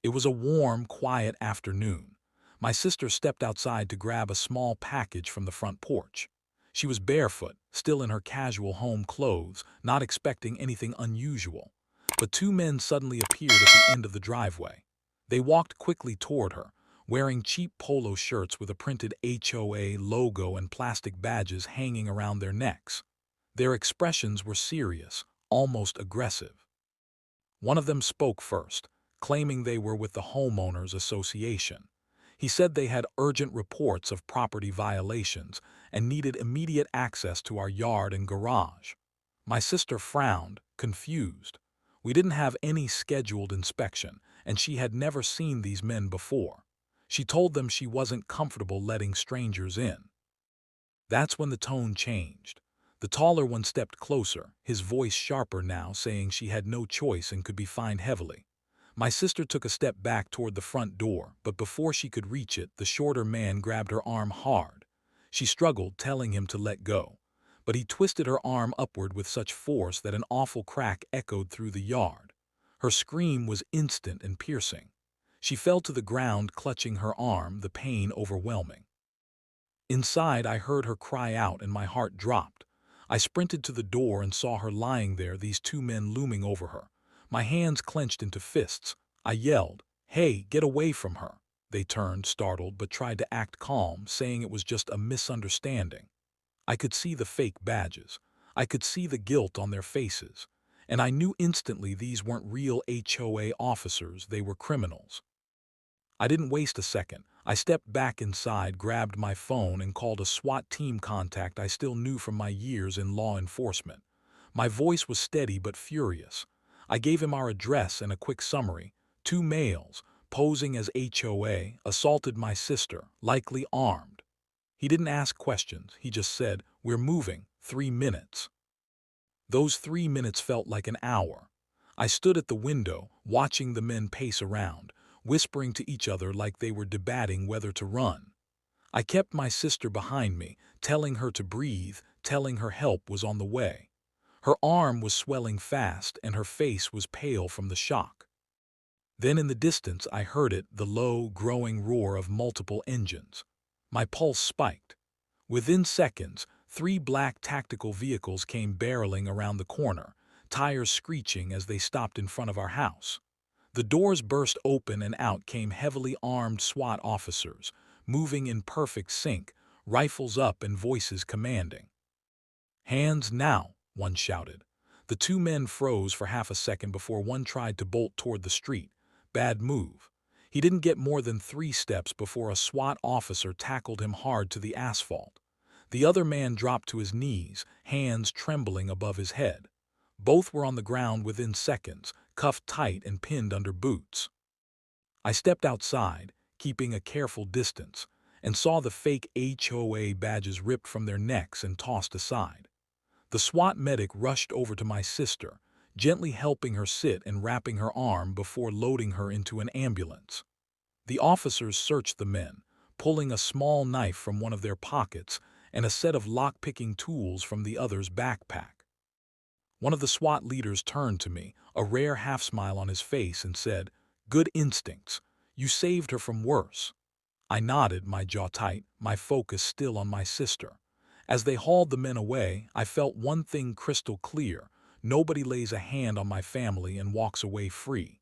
It was a warm, quiet afternoon. My sister stepped outside to grab a small package from the front porch. She was barefoot, still in her casual home clothes, not expecting anything unusual. But two men suddenly appeared at the end of the driveway. They walked quickly toward her, wearing cheap polo shirts with a printed HOA logo and plastic badges hanging around their necks. Their expressions were serious, almost aggressive. One of them spoke first, claiming they were with the Homeowners Association. He said they had urgent reports of property violations and needed immediate access to our yard and garage. My sister frowned, confused. We didn't have any scheduled inspection, and she had never seen these men before. She told them she wasn't comfortable letting strangers in. That's when the tone changed. The taller one stepped closer, his voice sharper now, saying she had no choice and could be fined heavily. My sister took a step back toward the front door, but before she could reach it, the shorter man grabbed her arm hard. She struggled, telling him to let go, but he twisted her arm upward with such force that an awful crack echoed through the yard. Her scream was instant and piercing. She fell to the ground, clutching her arm, the pain overwhelming. Inside, I heard her cry out and my heart dropped. I sprinted to the door and saw her lying there, these two men looming over her. My hands clenched into fists. I yelled, "Hey, get away from her!" They turned, startled, but tried to act calm, saying it was just a misunderstanding. I could see the fake badges. I could see the guilt on their faces. And I knew instantly these weren't real HOA officers, they were criminals. I didn't waste a second. I stepped back inside, grabbed my phone, and called a SWAT team contact I still knew from my years in law enforcement. My voice was steady but furious. I gave him our address and a quick summary. Two males, posing as HOA, assaulted my sister, likely armed. He didn't ask questions. He just said, "We're moving, 3 minutes." Those 3 minutes felt like an hour. I stood at the window, watching the men pace around, whispering to each other like they were debating whether to run. I kept my sister behind me, telling her to breathe, telling her help was on the way. Her arm was swelling fast and her face was pale from the shock. Then in the distance I heard it, the low, growing roar of multiple engines. My pulse spiked. Within seconds, 3 black tactical vehicles came barreling around the corner, tires screeching as they stopped in front of our house. The doors burst open and out came heavily armed SWAT officers, moving in perfect sync, rifles up and voices commanding. "Hands now," one shouted. The two men froze for half a second before one tried to bolt toward the street. Bad move. He didn't get more than 3 steps before a SWAT officer tackled him hard to the asphalt. The other man dropped to his knees, hands trembling above his head. Both were on the ground within seconds, cuffed tight and pinned under boots. I stepped outside, keeping a careful distance, and saw the fake HOA badges ripped from their necks and tossed aside. The SWAT medic rushed over to my sister, gently helping her sit and wrapping her arm before loading her into an ambulance. The officers searched the men, pulling a small knife from one of their pockets and a set of lock-picking tools from the other's backpack. One of the SWAT leaders turned to me, a rare half-smile on his face, and said, "Good instincts. You saved her from worse." I nodded, my jaw tight, my focus still on my sister. As they hauled the men away, I felt one thing crystal clear: nobody lays a hand on my family and walks away free.